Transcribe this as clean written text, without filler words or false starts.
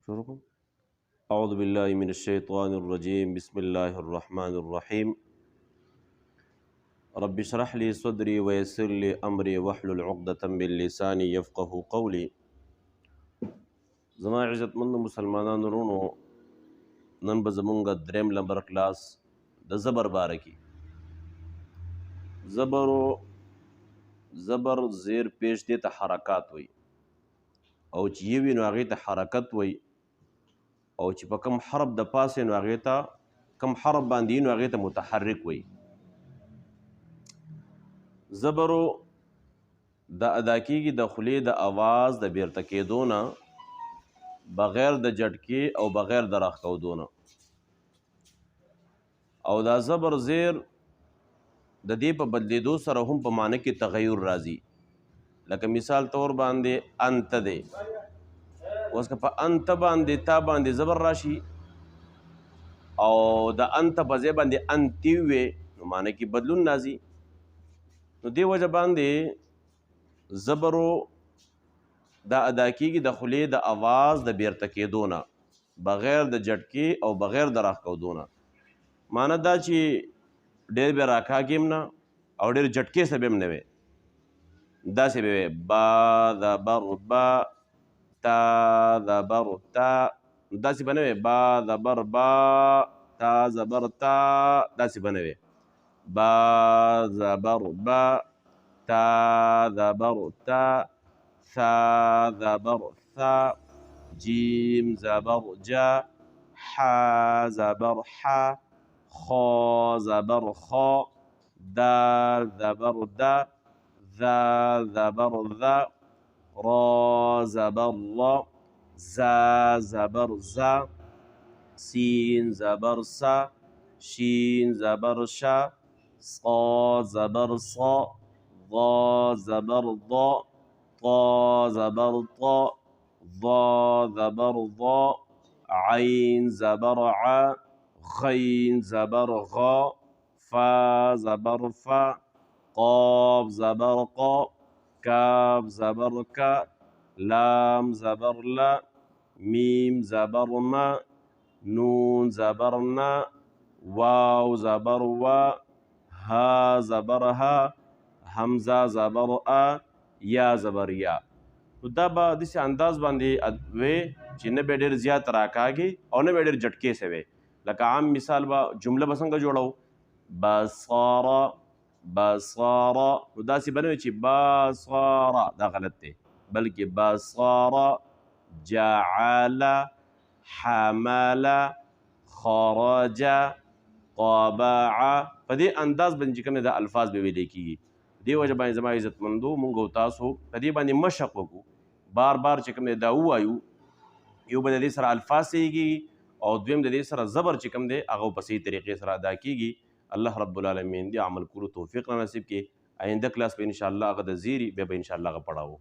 شروع کوم. اعوذ بالله من الشیطان الرجیم بسم الله الرحمن الرحیم رب اشرح لي صدري ويسر لي امري واحلل عقدة من لساني يفقه قولي. زما عزتمند مسلمانانو ورونو، نن به زمونږ دریم نمبر کلاس د زبر باره کې زبر زیر پیش دې ته حرکات وي، او چې یې وي نو هغې ته حرکت وي، او چې په کم حرف د پاسې نو هغې ته کم حرف باندې نو هغې ته متحرک وي. زبرو د ادا کېږي د خولې د اواز د بیرته کېدو نه، بغیر د جټکې او بغیر د راښکودو نه. او دا زبر زیر د دې په بدلیدو سره هم په معنی کې تغیر راځي. لکه مثال طور باندې انت دی، اوس که په انت باندې تا باندې زبر راشي او د انت په ځای باندې انتی وې نو معنی کې بدلون راځي. نو دې وجه باندې زبرو دا ادا کېږي د خولې د اواز د بیرته کېدو نه، بغیر د جټکې او بغیر د راښکودو نه. معنی دا چې ډېر به راکاږي هم نه او ډېر جټکې سه به هم نه وی، داسې به وی با زبر با، تا زبر تا، داسې به نه وی با زبر با، تا زبر تا، داسې به نه وی با زبر با، تا زبر تا، ثا زبر ثا، جیم زبر جا، حا زبر حا، خا زبر خا، دال زبر دا، ذا زبر ذا، را زبر را، زا زبر زا، سین زبر سا، شین زبر شا، صا زبر صا، ضا زبر ضا، طا زبر طا، ضا زبر ضا، عین زبر عا، غین زبر غا، فا زبر فا، قاف زبر قا، کاف زبر کا، لام زبر لا، میم زبر ما، نون زبر نا، واو زبر وا، ها زبر ها، حمزه زبر آ، یا زبر یا. نو دا به داسې انداز باندې وی چې نه به ډېر زیات راکاږي او نه به ډېر جټکې سه وی. لکه عام مثال به جمله به څنګه جوړو، بصارا بصارا، نو داسې به نه وي چې بصارا، دا غلط دی، بلکې بصارا، جعل، حمل، خرج، طبع، په دې انداز باندې چې کوم دا الفاظ به ویلې کېږي. دې وجه باندې زما عزتمندو مونږ او تاسو په دې باندې مشق وکړو، بار بار چې کوم دی دا ووایو. یو به د دې سره الفاظ صحیح کېږي او دویم د دې سره زبر چې کوم دی هغه په صحیح طریقې سره ادا کېږي. الله رب العالمین دې عمل کولو توفیق را نصیب کړي. آینده کلاس به انشاءالله هغه د زیري بیا به انشاءالله هغه پړاو.